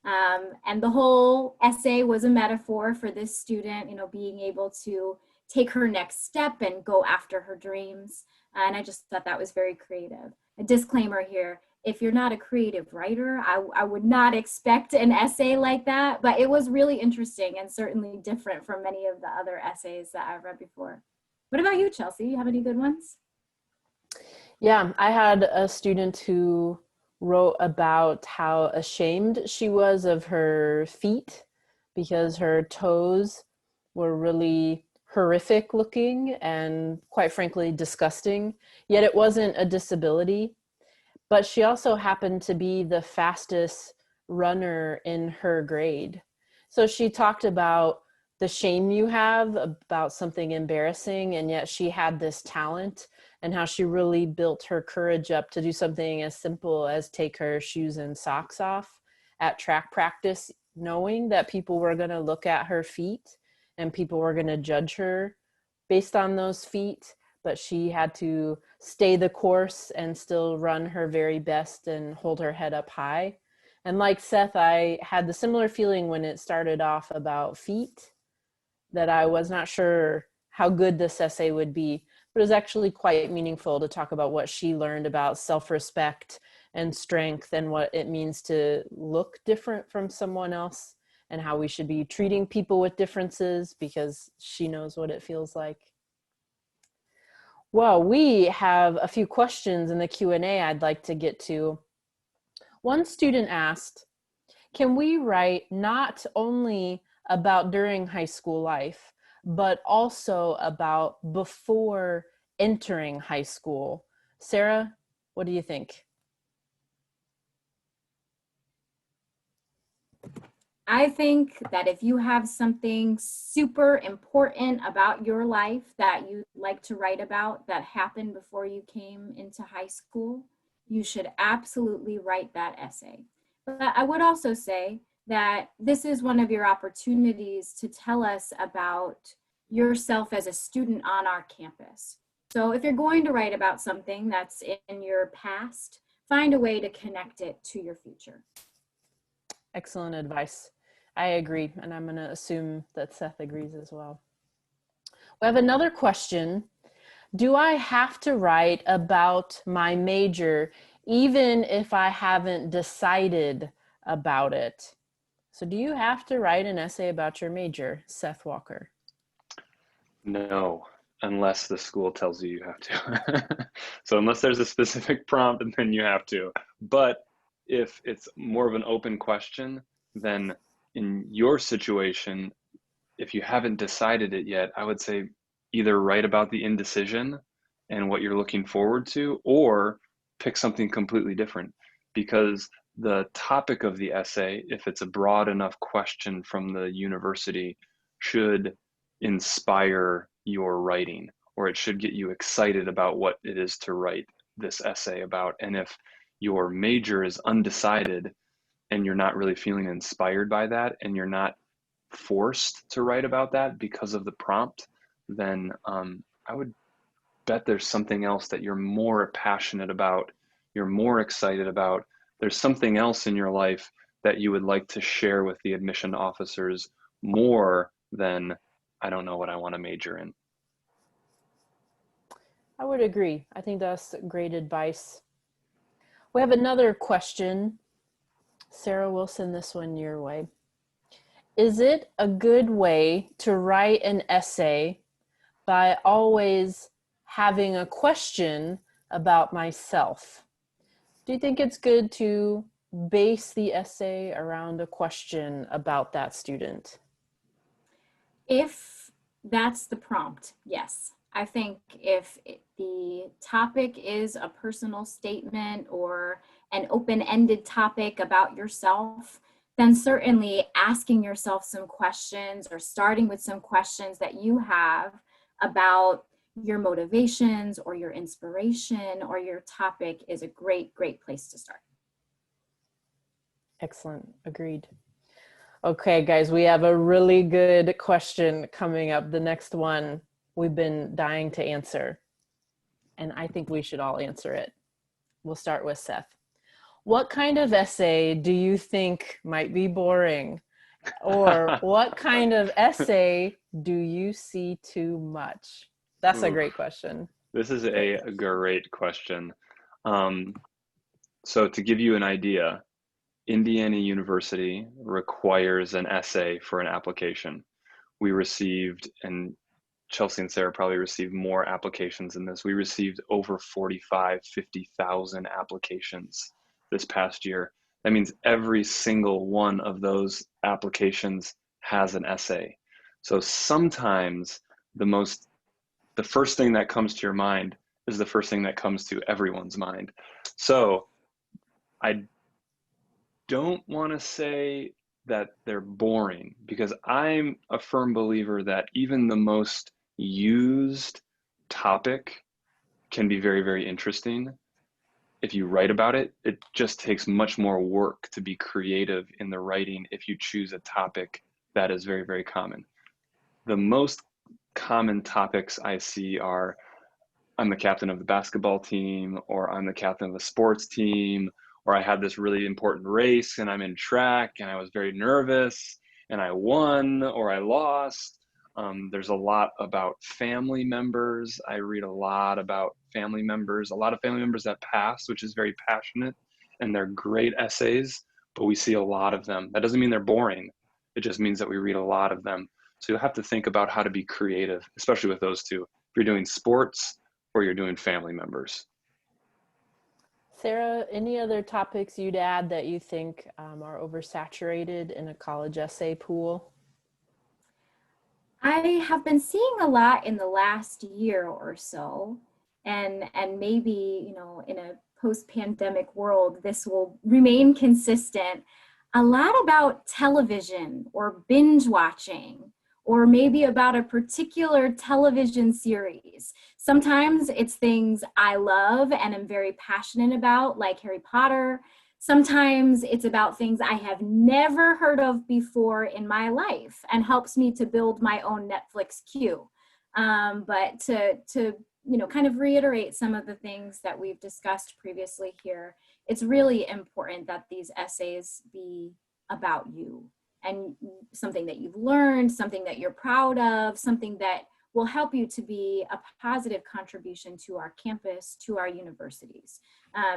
And the whole essay was a metaphor for this student, being able to take her next step and go after her dreams. And I just thought that was very creative. A disclaimer here, if you're not a creative writer, I would not expect an essay like that, but it was really interesting and certainly different from many of the other essays that I've read before. What about you, Chelsea? You have any good ones? Yeah, I had a student who wrote about how ashamed she was of her feet because her toes were really horrific looking and quite frankly disgusting, yet it wasn't a disability. But she also happened to be the fastest runner in her grade. So she talked about the shame you have about something embarrassing, and yet she had this talent, and how she really built her courage up to do something as simple as take her shoes and socks off at track practice, knowing that people were going to look at her feet and people were going to judge her based on those feet, but she had to stay the course and still run her very best and hold her head up high. And like Seth, I had the similar feeling when it started off about feet, that I was not sure how good this essay would be, but it was actually quite meaningful to talk about what she learned about self-respect and strength and what it means to look different from someone else, and how we should be treating people with differences, because she knows what it feels like. Well, we have a few questions in the Q&A I'd like to get to. One student asked, can we write not only about during high school life, but also about before entering high school? Sarah, what do you think? I think that if you have something super important about your life that you'd like to write about that happened before you came into high school, you should absolutely write that essay. But I would also say that this is one of your opportunities to tell us about yourself as a student on our campus. So if you're going to write about something that's in your past, find a way to connect it to your future. Excellent advice. I agree, and I'm going to assume that Seth agrees as well. We have another question. Do I have to write about my major even if I haven't decided about it? So do you have to write an essay about your major, Seth Walker? No, unless the school tells you you have to. So unless there's a specific prompt, then you have to. But if it's more of an open question, then in your situation, if you haven't decided it yet, I would say either write about the indecision and what you're looking forward to, or pick something completely different. Because the topic of the essay, if it's a broad enough question from the university, should inspire your writing, or it should get you excited about what it is to write this essay about. And if your major is undecided and you're not really feeling inspired by that, and you're not forced to write about that because of the prompt, then I would bet there's something else that you're more passionate about, you're more excited about. There's something else in your life that you would like to share with the admission officers more than, I don't know what I want to major in. I would agree. I think that's great advice. We have another question. Sarah, we'll send this one your way. Is it a good way to write an essay by always having a question about myself? Do you think it's good to base the essay around a question about that student? If that's the prompt, yes. I think if the topic is a personal statement or an open-ended topic about yourself, then certainly asking yourself some questions or starting with some questions that you have about your motivations or your inspiration or your topic is a great place to start. Excellent. Agreed. Okay, guys, we have a really good question coming up. The next one we've been dying to answer, and I think we should all answer it. We'll start with Seth. What kind of essay do you think might be boring? Or what kind of essay do you see too much? That's a great question. This is a great question. So to give you an idea, Indiana University requires an essay for an application. We received, and Chelsea and Sarah probably received more applications than this. We received over 50,000 applications this past year. That means every single one of those applications has an essay. So sometimes the first thing that comes to your mind is the first thing that comes to everyone's mind. So I don't want to say that they're boring, because I'm a firm believer that even the most used topic can be very, very interesting. If you write about it, it just takes much more work to be creative in the writing if you choose a topic that is very, very common. The most common topics I see are, I'm the captain of the basketball team, or I'm the captain of the sports team, or I had this really important race and I'm in track and I was very nervous and I won or I lost. There's a lot about family members. I read a lot about family members, a lot of family members that passed, which is very passionate, and they're great essays, but we see a lot of them. That doesn't mean they're boring. It just means that we read a lot of them. So you'll have to think about how to be creative, especially with those two. If you're doing sports or you're doing family members. Sarah, any other topics you'd add that you think are oversaturated in a college essay pool? I have been seeing a lot in the last year or so, and maybe, you know, in a post-pandemic world, this will remain consistent. A lot about television or binge watching, or maybe about a particular television series. Sometimes it's things I love and am very passionate about, like Harry Potter. Sometimes it's about things I have never heard of before in my life and helps me to build my own Netflix queue. But to you know, kind of reiterate some of the things that we've discussed previously here, it's really important that these essays be about you and something that you've learned, something that you're proud of, something that will help you to be a positive contribution to our campus, to our universities.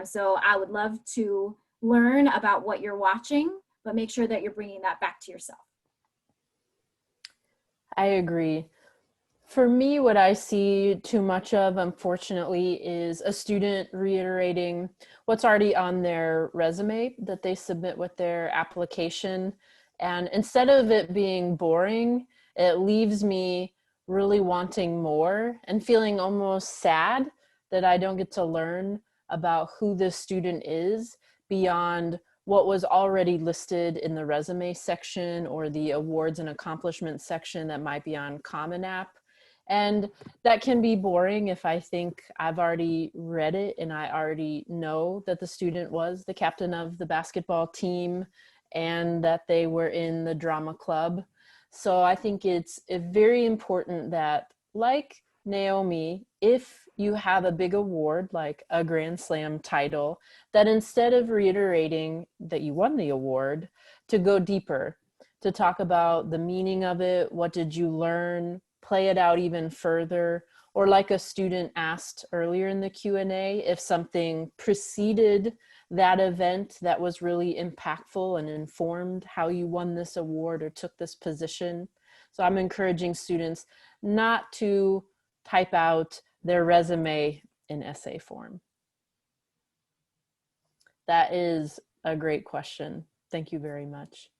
So I would love to learn about what you're watching, but make sure that you're bringing that back to yourself. I agree. For me, what I see too much of, unfortunately, is a student reiterating what's already on their resume that they submit with their application. And instead of it being boring, it leaves me really wanting more and feeling almost sad that I don't get to learn about who this student is beyond what was already listed in the resume section or the awards and accomplishments section that might be on Common App. And that can be boring if I think I've already read it and I already know that the student was the captain of the basketball team and that they were in the drama club. So I think it's very important that, like Naomi, if you have a big award like a Grand Slam title, that instead of reiterating that you won the award, to go deeper, to talk about the meaning of it, what did you learn, play it out even further, or like a student asked earlier in the Q&A, if something preceded that event that was really impactful and informed how you won this award or took this position. So I'm encouraging students not to type out their resume in essay form. That is a great question. Thank you very much.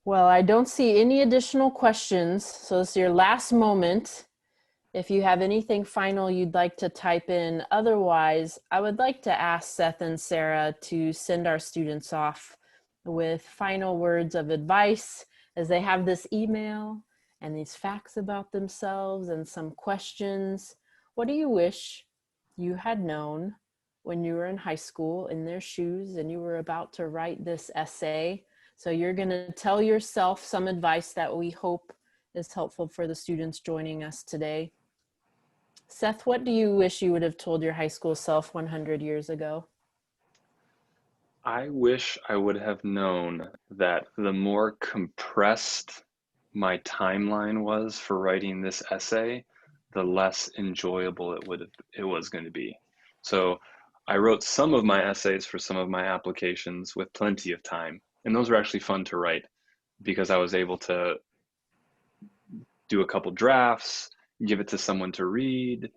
Well, I don't see any additional questions, so this is your last moment. If you have anything final you'd like to type in, otherwise, I would like to ask Seth and Sarah to send our students off with final words of advice as they have this email and these facts about themselves and some questions. What do you wish you had known when you were in high school in their shoes and you were about to write this essay? So you're going to tell yourself some advice that we hope is helpful for the students joining us today. Seth, what do you wish you would have told your high school self 100 years ago? I wish I would have known that the more compressed my timeline was for writing this essay, the less enjoyable it was going to be. So I wrote some of my essays for some of my applications with plenty of time, and those were actually fun to write because I was able to do a couple drafts, give it to someone to read,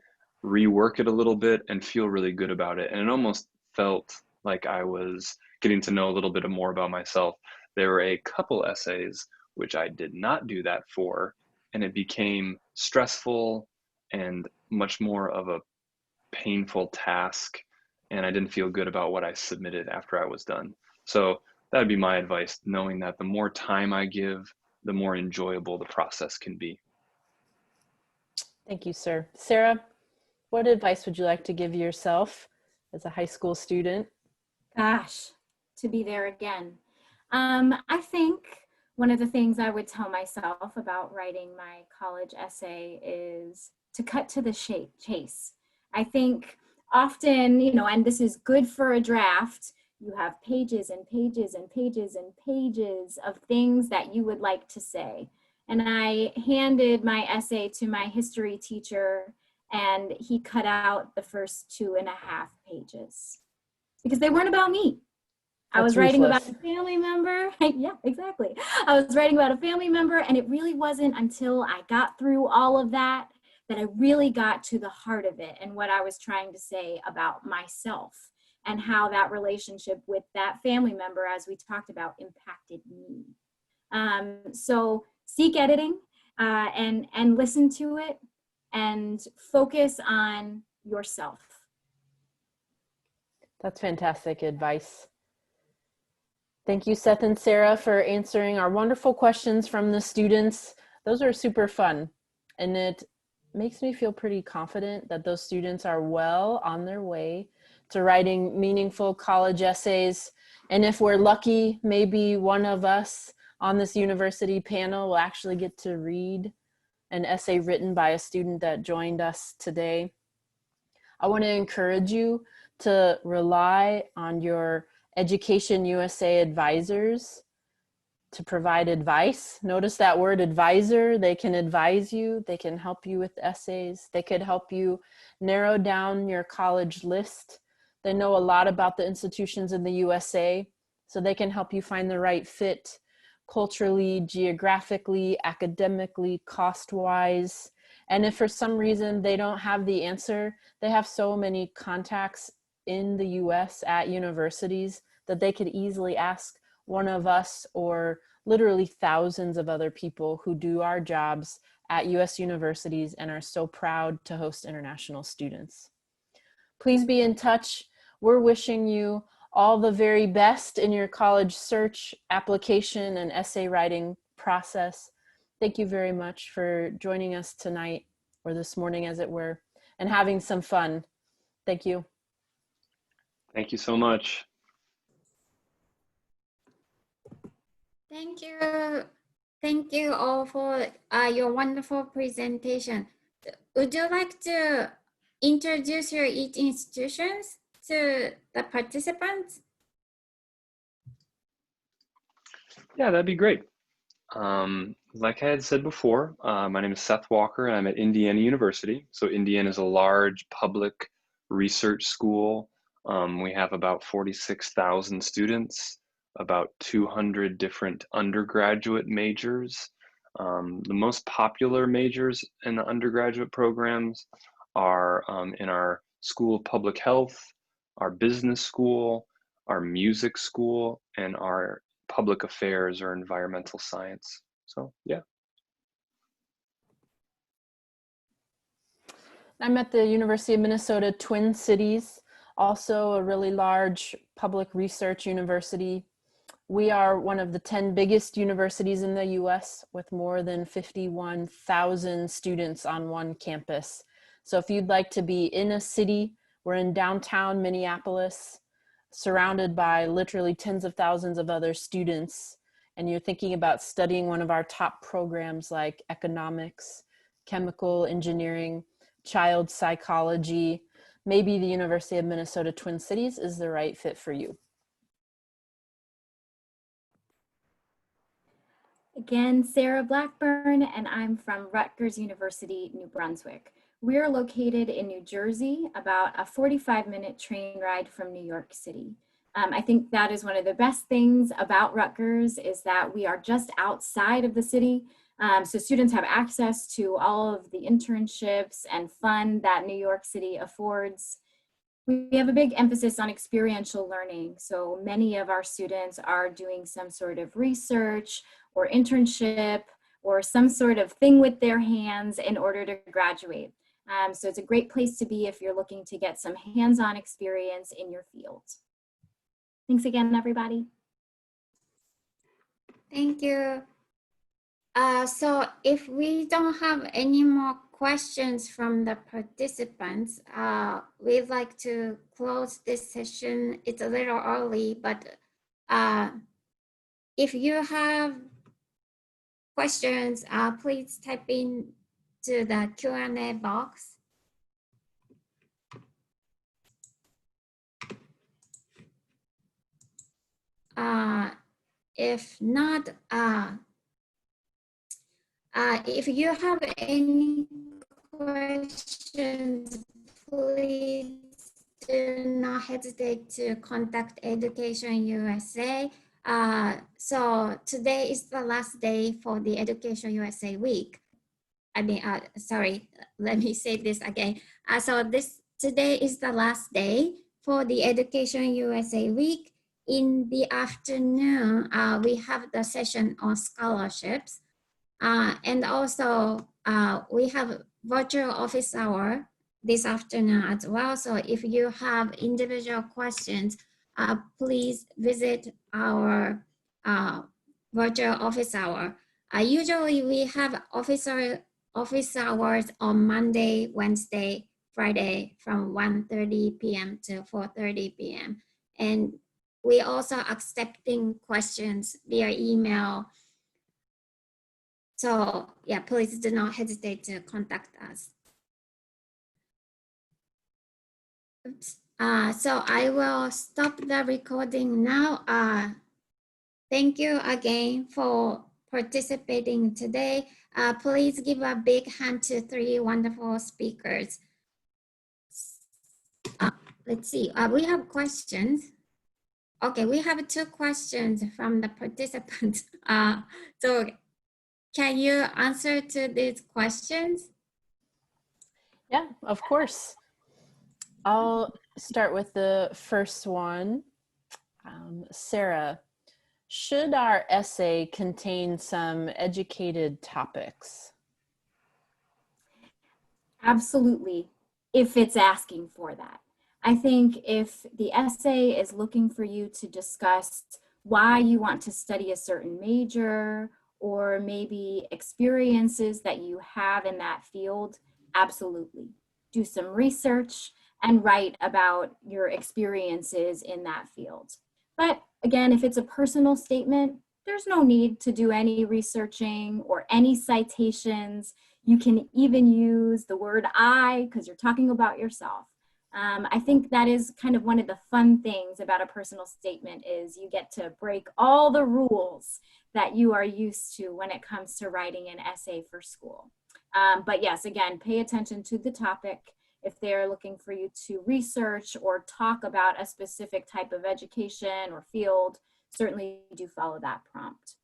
rework it a little bit, and feel really good about it. And it almost felt like I was getting to know a little bit more about myself. There were a couple essays which I did not do that for, and it became stressful and much more of a painful task, and I didn't feel good about what I submitted after I was done. So that'd be my advice, knowing that the more time I give, the more enjoyable the process can be. Thank you, sir. Sarah, what advice would you like to give yourself as a high school student? Gosh, to be there again. I think one of the things I would tell myself about writing my college essay is to cut to the chase. I think often, you know, and this is good for a draft, you have pages and pages and pages and pages of things that you would like to say. And I handed my essay to my history teacher, and he cut out the first 2.5 pages because they weren't about me. I was writing about a family member. Yeah, exactly. I was writing about a family member, and it really wasn't until I got through all of that that I really got to the heart of it and what I was trying to say about myself and how that relationship with that family member, as we talked about, impacted me. So seek editing and listen to it and focus on yourself. That's fantastic advice. Thank you, Seth and Sarah, for answering our wonderful questions from the students. Those are super fun, and it makes me feel pretty confident that those students are well on their way to writing meaningful college essays. And if we're lucky, maybe one of us on this university panel will actually get to read an essay written by a student that joined us today. I want to encourage you to rely on your EducationUSA advisors to provide advice. Notice that word advisor. They can advise you. They can help you with essays. They could help you narrow down your college list. They know a lot about the institutions in the USA, so they can help you find the right fit culturally, geographically, academically, cost-wise. And if for some reason they don't have the answer, they have so many contacts in the US at universities that they could easily ask one of us or literally thousands of other people who do our jobs at US universities and are so proud to host international students. Please be in touch. We're wishing you all the very best in your college search, application, and essay writing process. Thank you very much for joining us tonight, or this morning as it were, and having some fun. Thank you. Thank you so much. Thank you. Thank you all for your wonderful presentation. Would you like to introduce your each institutions to the participants? Yeah, that'd be great. Like I had said before, my name is Seth Walker and I'm at Indiana University. So Indiana is a large public research school. We have about 46,000 students, about 200 different undergraduate majors. The most popular majors in the undergraduate programs are in our School of Public Health, our business school, our music school, and our public affairs or environmental science. So yeah. I'm at the University of Minnesota Twin Cities, also a really large public research university. We are one of the 10 biggest universities in the US with more than 51,000 students on one campus. So if you'd like to be in a city, we're in downtown Minneapolis, surrounded by literally tens of thousands of other students, and you're thinking about studying one of our top programs like economics, chemical engineering, child psychology, maybe the University of Minnesota Twin Cities is the right fit for you. Again, Sarah Blackburn, and I'm from Rutgers University, New Brunswick. We're located in New Jersey, about a 45-minute train ride from New York City. I think that is one of the best things about Rutgers is that we are just outside of the city. So students have access to all of the internships and fun that New York City affords. We have a big emphasis on experiential learning. So many of our students are doing some sort of research or internship or some sort of thing with their hands in order to graduate. So it's a great place to be if you're looking to get some hands-on experience in your field. Thanks again, everybody. Thank you. So if we don't have any more questions from the participants, we'd like to close this session. It's a little early, but if you have questions, please type in to the Q&A box. If not, if you have any questions, please do not hesitate to contact Education USA. So today is the last day for the Education USA week. Sorry, let me say this again. Today is the last day for the Education USA week. In the afternoon, we have the session on scholarships. And also, we have virtual office hour this afternoon as well. So if you have individual questions, please visit our virtual office hour. Usually we have office hours on Monday, Wednesday, Friday from 1:30 p.m. to 4:30 p.m. And we also accepting questions via email. So yeah, please do not hesitate to contact us. Oops. So I will stop the recording now. Thank you again for participating today. Please give a big hand to 3 wonderful speakers. Let's see, we have questions. Okay, we have 2 questions from the participants. So can you answer to these questions? Yeah, of course. I'll start with the first one. Sarah, should our essay contain some educated topics? Absolutely, if it's asking for that. I think if the essay is looking for you to discuss why you want to study a certain major, or maybe experiences that you have in that field, absolutely. Do some research and write about your experiences in that field. But again, if it's a personal statement, there's no need to do any researching or any citations. You can even use the word I because you're talking about yourself. I think that is kind of one of the fun things about a personal statement is you get to break all the rules that you are used to when it comes to writing an essay for school. But yes, again, pay attention to the topic. If they're looking for you to research or talk about a specific type of education or field, certainly do follow that prompt.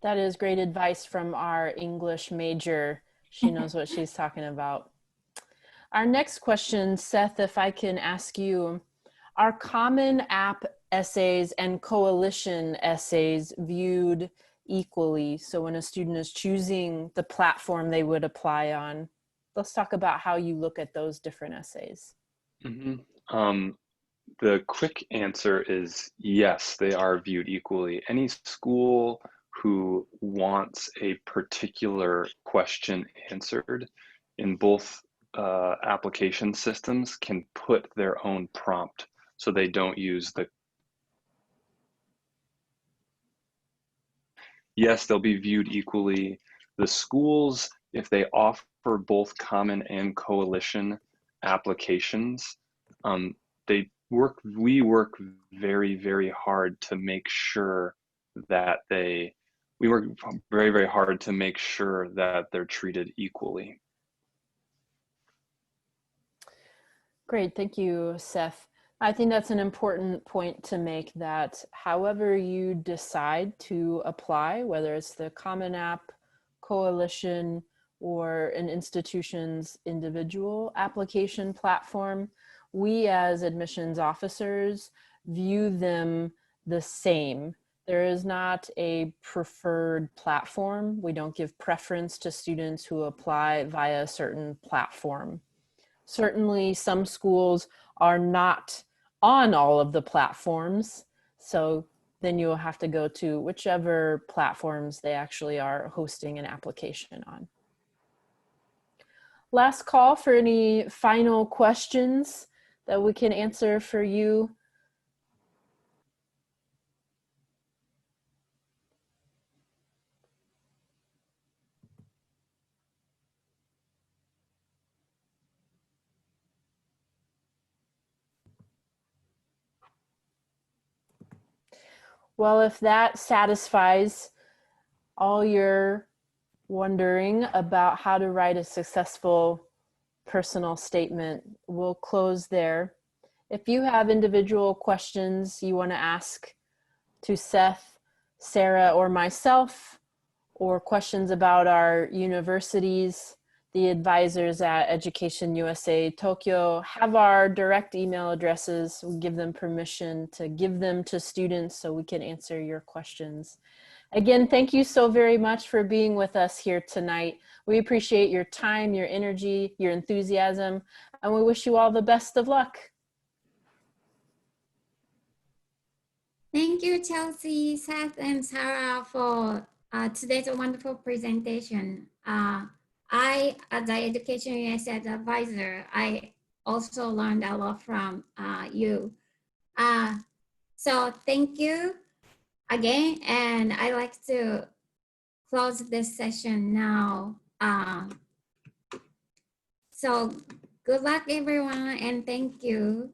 That is great advice from our English major. She knows what she's talking about. Our next question, Seth, if I can ask you, are Common App essays and coalition essays viewed equally? So when a student is choosing the platform they would apply on, let's talk about how you look at those different essays. Mm-hmm. The quick answer is yes, they are viewed equally. Any school who wants a particular question answered in both application systems can put their own prompt, so they don't use the. Yes, they'll be viewed equally. The schools, if they offer both common and coalition applications, we work very, very hard to make sure that they're treated equally. Great, thank you, Seth. I think that's an important point to make, that however you decide to apply, whether it's the Common App, coalition, or an institution's individual application platform, we as admissions officers view them the same. There is not a preferred platform. We don't give preference to students who apply via a certain platform. Certainly some schools are not on all of the platforms, so then you will have to go to whichever platforms they actually are hosting an application on. Last call for any final questions that we can answer for you. Well, if that satisfies all your wondering about how to write a successful personal statement, we'll close there. If you have individual questions you want to ask to Seth, Sarah, or myself, or questions about our universities, the advisors at EducationUSA Tokyo have our direct email addresses. We give them permission to give them to students so we can answer your questions. Again, thank you so very much for being with us here tonight. We appreciate your time, your energy, your enthusiasm, and we wish you all the best of luck. Thank you, Chelsea, Seth, and Sarah for today's wonderful presentation. I, as the EducationUSA advisor, I also learned a lot from you. So thank you again, and I'd like to close this session now. So good luck, everyone, and thank you.